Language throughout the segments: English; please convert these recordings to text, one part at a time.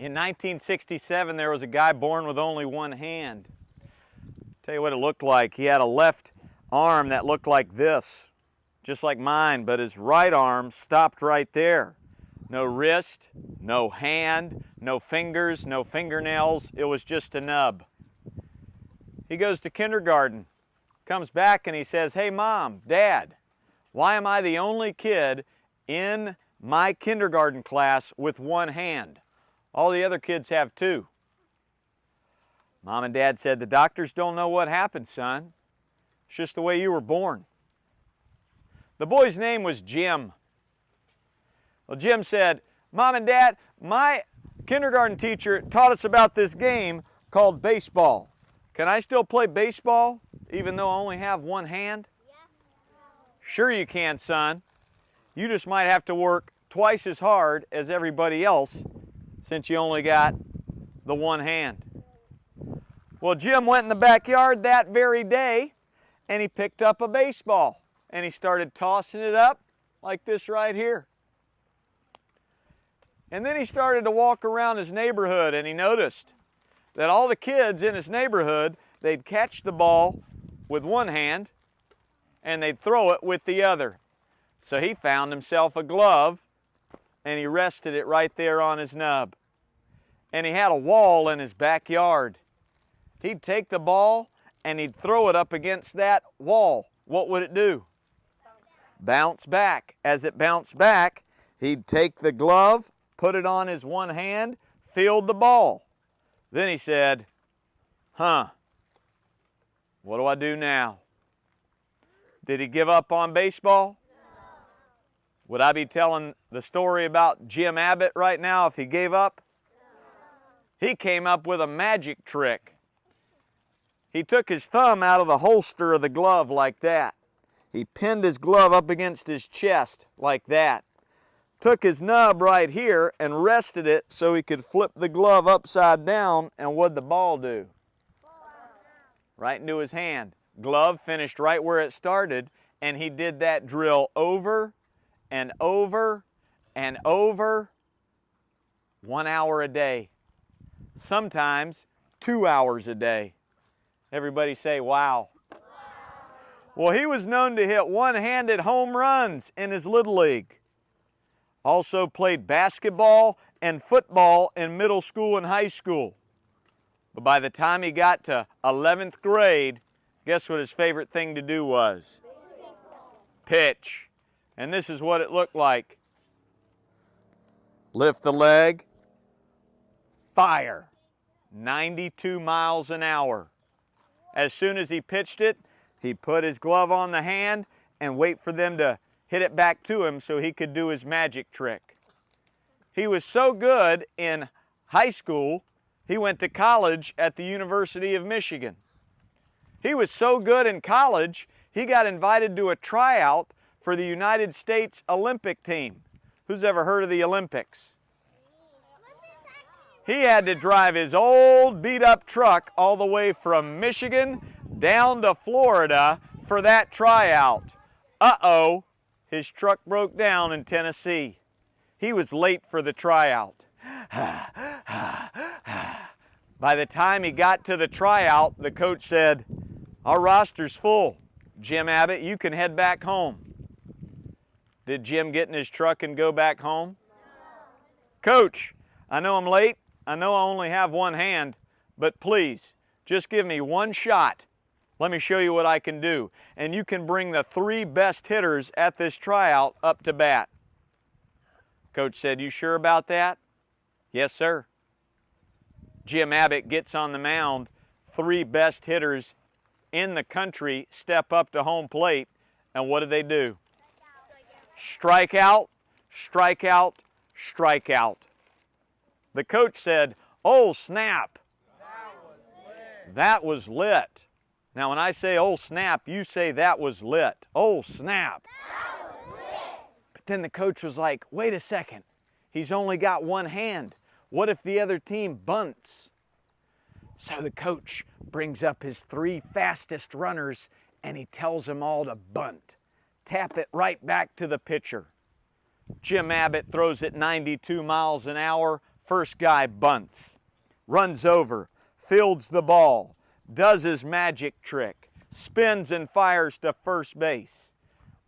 In 1967, there was a guy born with only one hand. Tell you what it looked like. He had a left arm that looked like this, just like mine, but his right arm stopped right there. No wrist, no hand, no fingers, no fingernails. It was just a nub. He goes to kindergarten, comes back and he says, "Hey Mom, Dad, why am I the only kid in my kindergarten class with one hand? All the other kids have two." Mom and Dad said, "The doctors don't know what happened, son. It's just the way you were born." The boy's name was Jim. Well, Jim said, "Mom and Dad, my kindergarten teacher taught us about this game called baseball. Can I still play baseball even though I only have one hand?" Yeah. "Sure you can, son. You just might have to work twice as hard as everybody else since you only got the one hand." Well, Jim went in the backyard that very day and he picked up a baseball and he started tossing it up like this right here. And then he started to walk around his neighborhood and he noticed that all the kids in his neighborhood, they'd catch the ball with one hand and they'd throw it with the other. So he found himself a glove and he rested it right there on his nub. And he had a wall in his backyard. He'd take the ball and he'd throw it up against that wall. What would it do? Bounce back. As it bounced back, he'd take the glove, put it on his one hand, field the ball. Then he said, "What do I do now?" Did he give up on baseball? No. Would I be telling the story about Jim Abbott right now if he gave up? No. He came up with a magic trick. He took his thumb out of the holster of the glove like that. He pinned his glove up against his chest like that. Took his nub right here and rested it so he could flip the glove upside down, and what'd the ball do? Right into his hand. Glove finished right where it started, and he did that drill over and over and over, 1 hour a day. Sometimes 2 hours a day. Everybody say, "Wow." Well, he was known to hit one-handed home runs in his Little League. Also played basketball and football in middle school and high school. But by the time he got to 11th grade, guess what his favorite thing to do was? Pitch. And this is what it looked like. Lift the leg, fire. 92 miles an hour. As soon as he pitched it, he'd put his glove on the hand and wait for them to hit it back to him so he could do his magic trick. He was so good in high school, he went to college at the University of Michigan. He was so good in college, he got invited to a tryout for the United States Olympic team. Who's ever heard of the Olympics? He had to drive his old beat-up truck all the way from Michigan down to Florida for that tryout. Uh-oh. His truck broke down in Tennessee. He was late for the tryout. By the time he got to the tryout, the coach said, "Our roster's full. Jim Abbott, you can head back home." Did Jim get in his truck and go back home? No. "Coach, I know I'm late. I know I only have one hand, but please, just give me one shot. Let me show you what I can do. And you can bring the 3 best hitters at this tryout up to bat." Coach said, "You sure about that?" "Yes, sir." Jim Abbott gets on the mound. 3 best hitters in the country step up to home plate. And what do? Strike out, strike out, strike out. The coach said, "Oh, snap. That was lit." Now, when I say, "Oh, snap," you say, "That was lit." Oh, snap. That was lit. But then the coach was like, "Wait a second. He's only got one hand. What if the other team bunts?" So the coach brings up his 3 fastest runners and he tells them all to bunt. Tap it right back to the pitcher. Jim Abbott throws it 92 miles an hour, First guy bunts, runs over, fields the ball, does his magic trick, spins and fires to first base.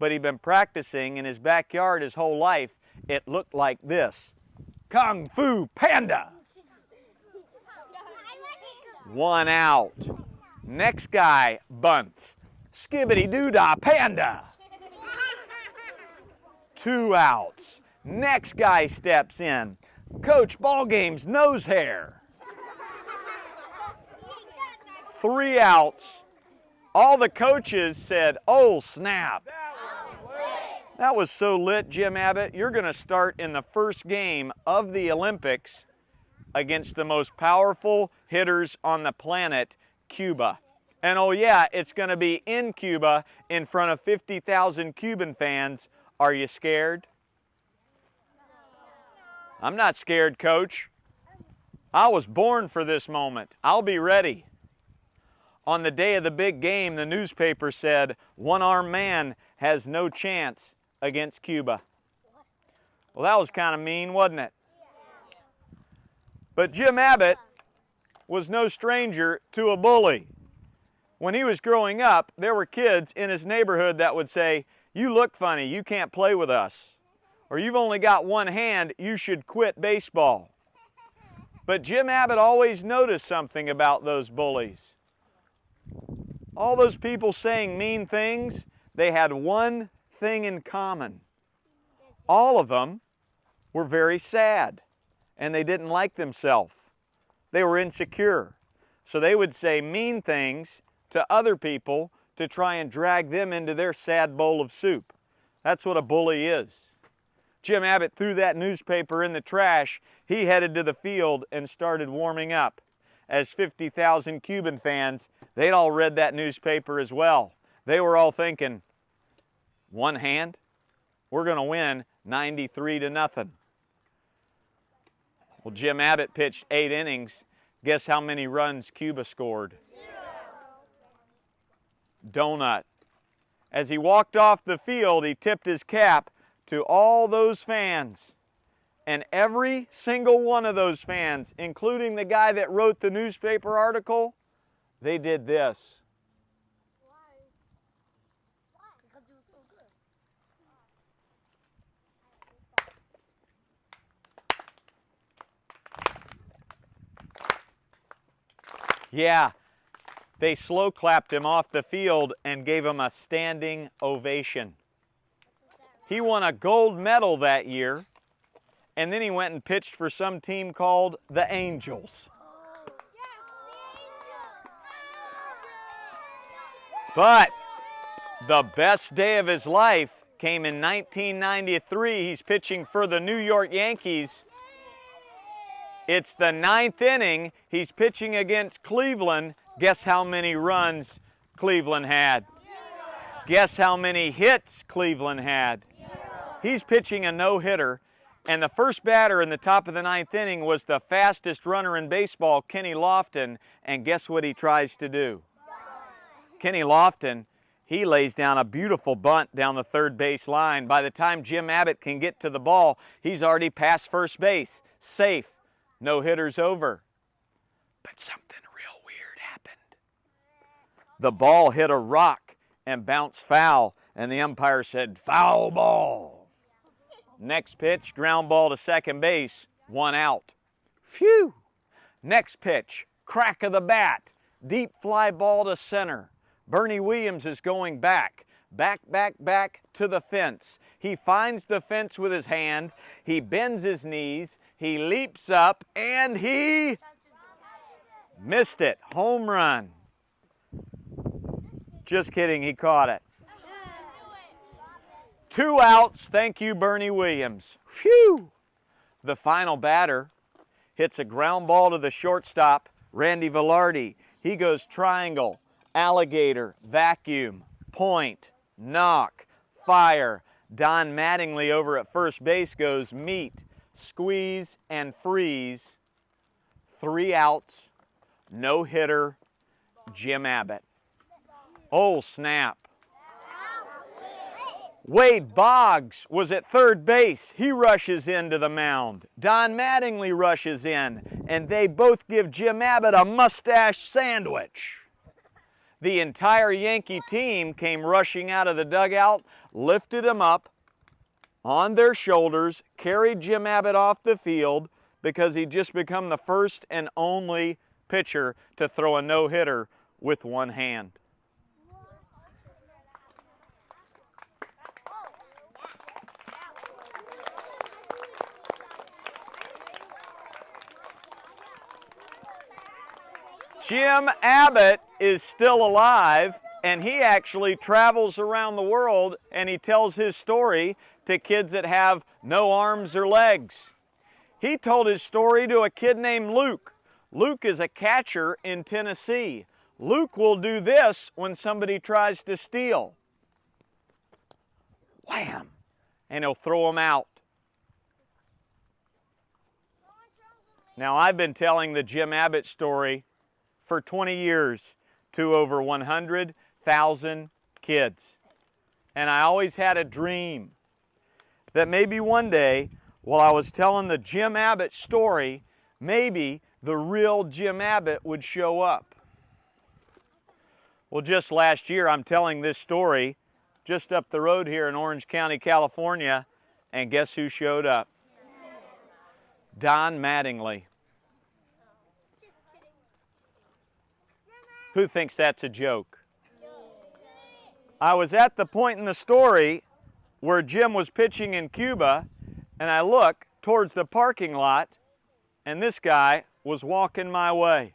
But he'd been practicing in his backyard his whole life. It looked like this. Kung Fu Panda. 1 out. Next guy bunts. Skibbity doo-dah panda. 2 outs. Next guy steps in. Coach Ballgame's nose hair. 3 outs. All the coaches said, "Oh, snap." That was so lit, Jim Abbott. You're going to start in the first game of the Olympics against the most powerful hitters on the planet, Cuba. And oh yeah, it's going to be in Cuba in front of 50,000 Cuban fans. Are you scared? I'm not scared, Coach. I was born for this moment. I'll be ready. On the day of the big game, the newspaper said, "One-armed man has no chance against Cuba." Well, that was kind of mean, wasn't it? But Jim Abbott was no stranger to a bully. When he was growing up, there were kids in his neighborhood that would say, "You look funny, you can't play with us." Or, "You've only got one hand, you should quit baseball." But Jim Abbott always noticed something about those bullies. All those people saying mean things, they had one thing in common. All of them were very sad, and they didn't like themselves. They were insecure. So they would say mean things to other people to try and drag them into their sad bowl of soup. That's what a bully is. Jim Abbott threw that newspaper in the trash. He headed to the field and started warming up. As 50,000 Cuban fans, they'd all read that newspaper as well. They were all thinking, one hand, we're going to win 93-0. Well, Jim Abbott pitched 8 innings. Guess how many runs Cuba scored? 0. Donut. As he walked off the field, he tipped his cap to all those fans. And every single one of those fans, including the guy that wrote the newspaper article, they did this. Why? Because it was so good. Yeah, they slow clapped him off the field and gave him a standing ovation. He won a gold medal that year, and then he went and pitched for some team called the Angels. But the best day of his life came in 1993. He's pitching for the New York Yankees. It's the 9th inning. He's pitching against Cleveland. Guess how many runs Cleveland had? Guess how many hits Cleveland had? He's pitching a no-hitter, and the first batter in the top of the 9th inning was the fastest runner in baseball, Kenny Lofton, and guess what he tries to do? Kenny Lofton, he lays down a beautiful bunt down the third base line. By the time Jim Abbott can get to the ball, he's already past first base. Safe. No hitter's over. But something real weird happened. The ball hit a rock and bounced foul, and the umpire said, "Foul ball." Next pitch, ground ball to second base, 1 out. Phew! Next pitch, crack of the bat, deep fly ball to center. Bernie Williams is going back to the fence. He finds the fence with his hand, he bends his knees, he leaps up, and he missed it. Home run. Just kidding, he caught it. 2 outs, thank you, Bernie Williams. Phew! The final batter hits a ground ball to the shortstop, Randy Velarde. He goes triangle, alligator, vacuum, point, knock, fire. Don Mattingly over at first base goes meet, squeeze, and freeze. 3 outs, no hitter, Jim Abbott. Oh, snap. Wade Boggs was at third base. He rushes into the mound. Don Mattingly rushes in, and they both give Jim Abbott a mustache sandwich. The entire Yankee team came rushing out of the dugout, lifted him up on their shoulders, carried Jim Abbott off the field because he'd just become the first and only pitcher to throw a no-hitter with one hand. Jim Abbott is still alive, and he actually travels around the world and he tells his story to kids that have no arms or legs. He told his story to a kid named Luke. Luke is a catcher in Tennessee. Luke will do this when somebody tries to steal. Wham! And he'll throw them out. Now, I've been telling the Jim Abbott story for 20 years to over 100,000 kids. And I always had a dream that maybe one day, while I was telling the Jim Abbott story, maybe the real Jim Abbott would show up. Well, just last year, I'm telling this story just up the road here in Orange County, California, and guess who showed up? Don Mattingly. Who thinks that's a joke? I was at the point in the story where Jim was pitching in Cuba, and I look towards the parking lot, and this guy was walking my way.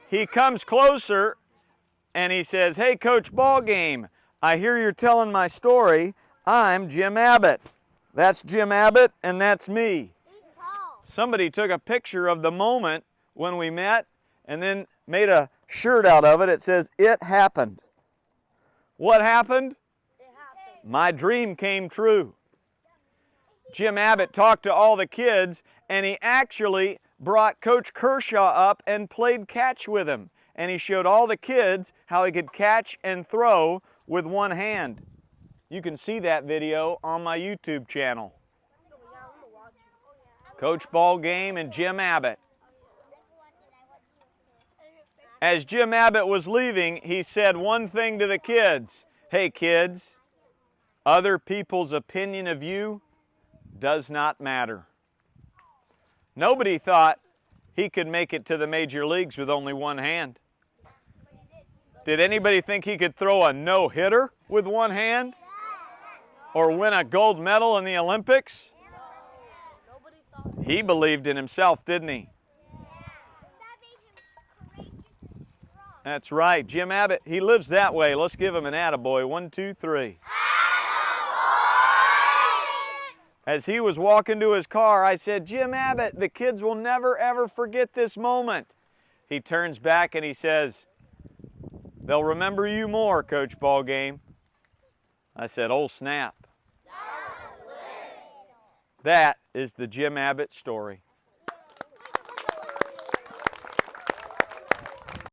He comes closer, and he says, "Hey, Coach Ballgame, I hear you're telling my story. I'm Jim Abbott." That's Jim Abbott, and that's me. Somebody took a picture of the moment when we met and then made a shirt out of it. It says, "It happened." What happened? It happened. My dream came true. Jim Abbott talked to all the kids, and he actually brought Coach Kershaw up and played catch with him. And he showed all the kids how he could catch and throw with one hand. You can see that video on my YouTube channel. Coach Ballgame and Jim Abbott. As Jim Abbott was leaving, he said one thing to the kids. "Hey kids, other people's opinion of you does not matter." Nobody thought he could make it to the major leagues with only one hand. Did anybody think he could throw a no-hitter with one hand? Or win a gold medal in the Olympics? He believed in himself, didn't he? That's right. Jim Abbott, he lives that way. Let's give him an attaboy. 1, 2, 3. As he was walking to his car, I said, "Jim Abbott, the kids will never, ever forget this moment." He turns back and he says, "They'll remember you more, Coach Ballgame." I said, "Oh, snap." That is the Jim Abbott story.